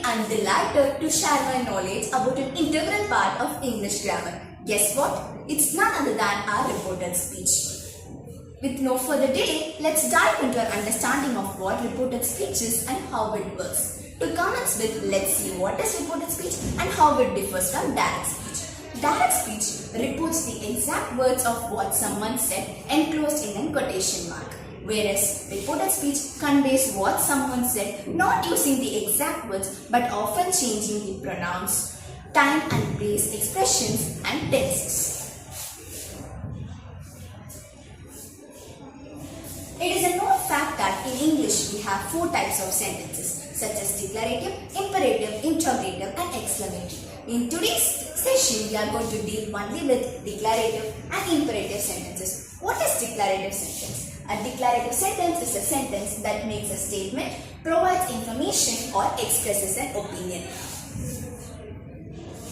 I'm delighted to share my knowledge about an integral part of English grammar. Guess what? It's none other than our reported speech. With no further delay, let's dive into our understanding of what reported speech is and how it works. To commence with, let's see what is reported speech and how it differs from direct speech. Direct speech reports the exact words of what someone said enclosed in a quotation mark. Whereas reported speech conveys what someone said not using the exact words but often changing the pronouns, time and place expressions and tenses. It is a known fact that in English we have 4 types of sentences such as declarative, imperative, interrogative and exclamative. In today's session we are going to deal only with declarative and imperative sentences. What is declarative sentence? A declarative sentence is a sentence that makes a statement, provides information or expresses an opinion.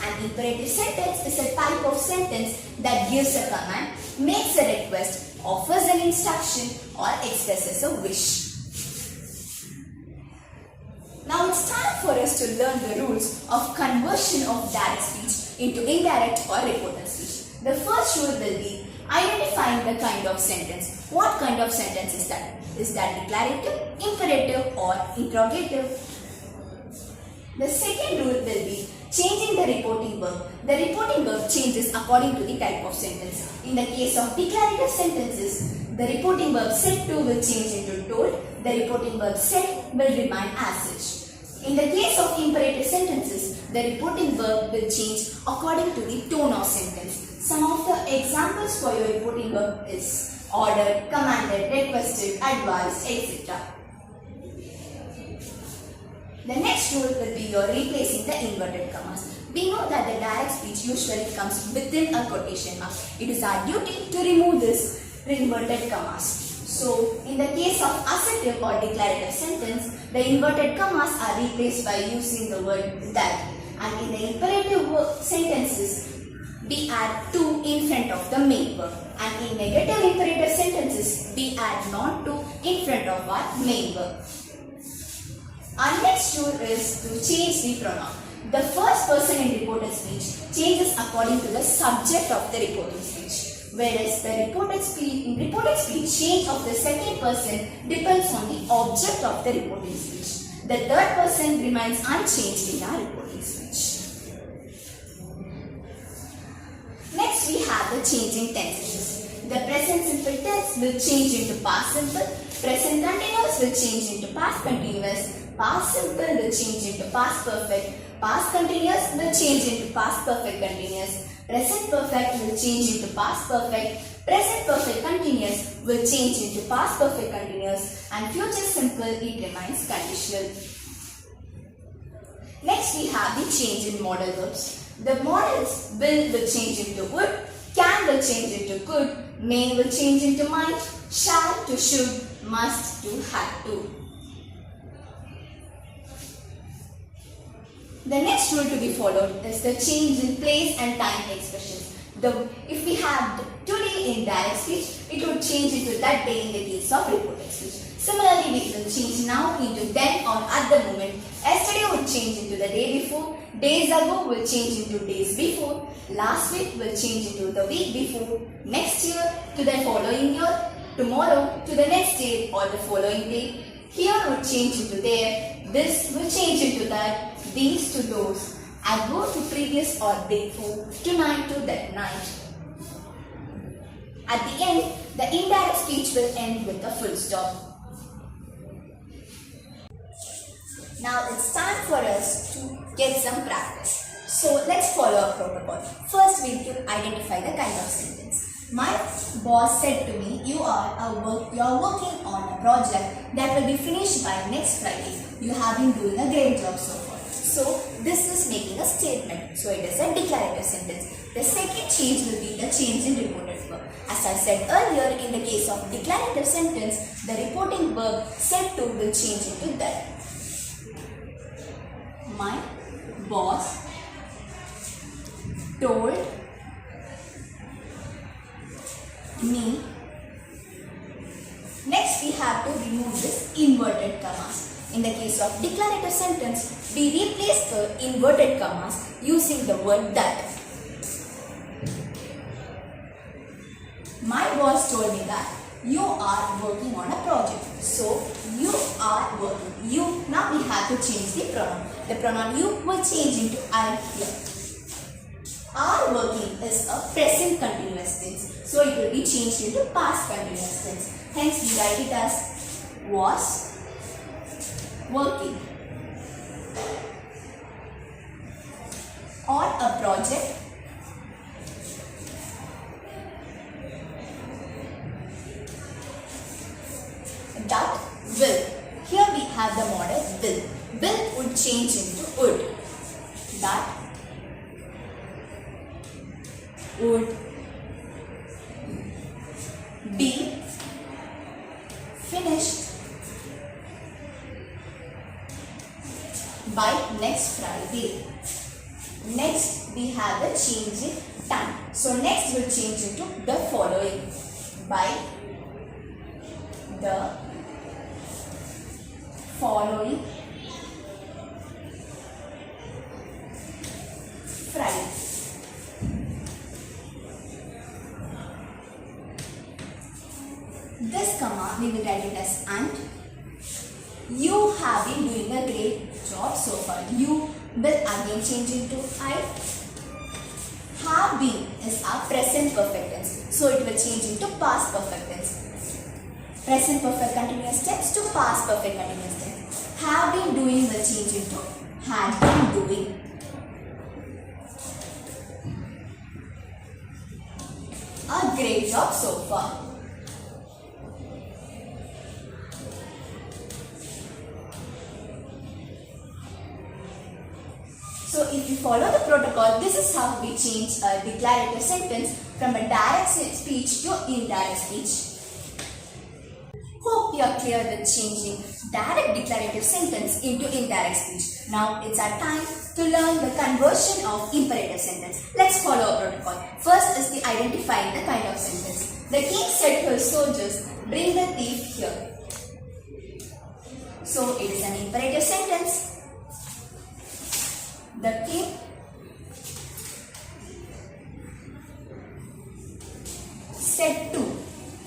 An imperative sentence is a type of sentence that gives a command, makes a request, offers an instruction or expresses a wish. Now it's time for us to learn the rules of conversion of direct speech into indirect or reported speech. The first rule will be identifying the kind of sentence. What kind of sentence is that? Is that declarative, imperative or interrogative? The second rule will be changing the reporting verb. The reporting verb changes according to the type of sentence. In the case of declarative sentences, the reporting verb said to will change into told. The reporting verb said will remain as such. In the case of imperative sentences, the reporting verb will change according to the tone of sentence. Some of the examples for your reporting verb is ordered, commanded, requested, advised, etc. The next rule will be your replacing the inverted commas. We know that the direct speech usually comes within a quotation mark. It is our duty to remove this inverted commas. So, in the case of assertive or declarative sentence, the inverted commas are replaced by using the word that. And in the imperative sentences, we add to in front of the main verb. And in negative imperative sentences, we add not to in front of our main verb. Our next rule is to change the pronoun. The first person in reported speech changes according to the subject of the reporting speech. Whereas the reported speech change of the second person depends on the object of the reporting speech. The third person remains unchanged in our reporting speech. Next we have the changing tenses. The present simple tense will change into past simple, present continuous will change into past continuous, past simple will change into past perfect, past continuous will change into past perfect continuous, present perfect will change into past perfect, present perfect continuous will change into past perfect continuous, and future simple it remains conditional. Next we have the change in modal verbs. The modals will change into would, can will change into could, may will change into might, shall to should, must to had to. The next rule to be followed is the change in place and time expressions. If we have today in direct speech, it would change into that day in the case of reported speech. Similarly, we will change now into then or at the moment. Yesterday would change into the day before. Days ago will change into days before. Last week will change into the week before. Next year to the following year. Tomorrow to the next day or the following day. Here would change into there. This will change into that. These to those. Ago to previous or before. Tonight to that night. At the end, the indirect speech will end with a full stop. Now it's time for us to get some practice. So let's follow a protocol. First we need to identify the kind of sentence. My boss said to me, you are working on a project that will be finished by next Friday. You have been doing a great job so far. So this is making a statement. So it is a declarative sentence. The second change will be the change in reported verb. As I said earlier, in the case of declarative sentence, the reporting verb said to will change into that. My boss told me. Next we have to remove this inverted commas. In the case of declarative sentence, we replace the inverted commas using the word that. My boss told me that you are working on a project. So, you are working. You, now we have to change the pronoun. The pronoun you will change into I here. Are working is a present continuous tense. So, it will be changed into past continuous tense. Hence, we write it as was working on a project that will. Here we have the model will. Will would change into would. That would be finished by next Friday. Next we have the change in time. So next will change into the following. By the following Friday. This comma we will write it as and. You have been doing a great job so far. You will again change into I. Have been is our present perfect tense. So it will change into past perfect tense. Present perfect continuous tense to past perfect continuous tense. Have been doing will change into had been doing. A great job so far. So if you follow the protocol, this is how we change a declarative sentence from a direct speech to indirect speech. Hope you are clear with changing direct declarative sentence into indirect speech. Now it's our time to learn the conversion of imperative sentence. Let's follow a protocol. First is the identifying the kind of sentence. The king said to his soldiers, bring the thief here. So it is an imperative sentence. The king said to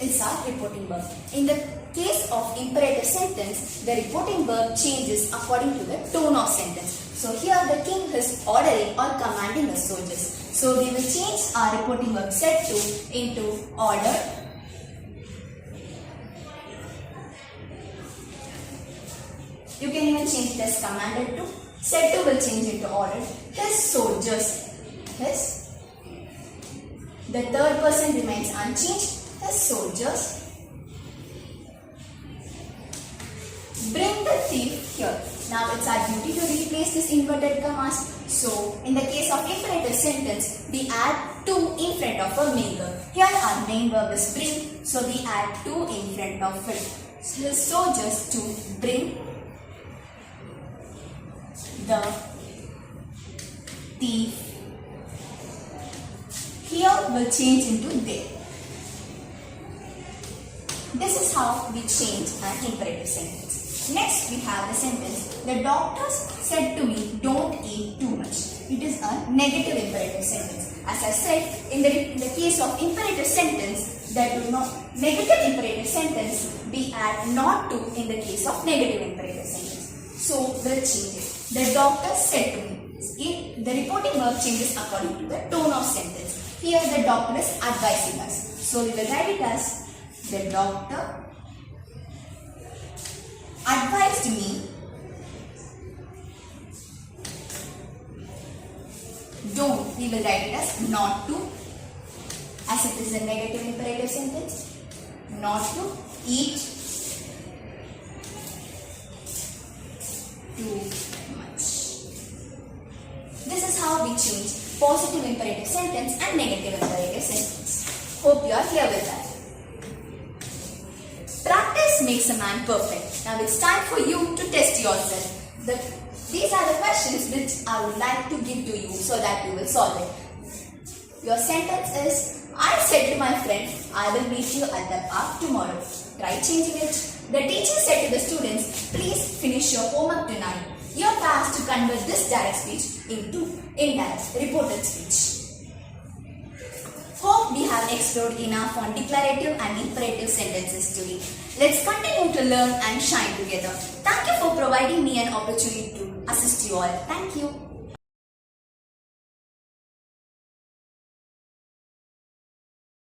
is our reporting verb. In the case of imperative sentence, the reporting verb changes according to the tone of sentence. So here the king is ordering or commanding the soldiers. So we will change our reporting verb said to into order. You can even change it as commanded to. Said to will change into order. His soldiers. His. The third person remains unchanged. His soldiers. Bring the thief here. Now it's our duty to replace this inverted commas. So in the case of imperative sentence, we add to in front of a main verb. Here our main verb is bring. So we add to in front of it. His soldiers to bring the thief. Here will change into they. This is how we change an imperative sentence. Next we have the sentence, the doctors said to me, don't eat too much. It is a negative imperative sentence. As I said, in the case of imperative sentence, that do not negative imperative sentence, we add not to in the case of negative imperative sentence. So we'll change it. The doctor said to me. The reporting verb changes according to the tone of sentence. Here the doctor is advising us. So we will write it as the doctor advised me don't. We will write it as not to, as it is a negative imperative sentence. Not to eat too much. This is how we change positive imperative sentence and negative imperative sentence. Hope you are clear with that. Practice makes a man perfect. Now it's time for you to test yourself. These are the questions which I would like to give to you so that you will solve it. Your sentence is, I said to my friend, I will meet you at the park tomorrow. Try changing it. The teacher said to the students, please finish your homework tonight. You are tasked to convert this direct speech into indirect reported speech. Hope we have explored enough on declarative and imperative sentences today. Let's continue to learn and shine together. Thank you for providing me an opportunity to assist you all. Thank you.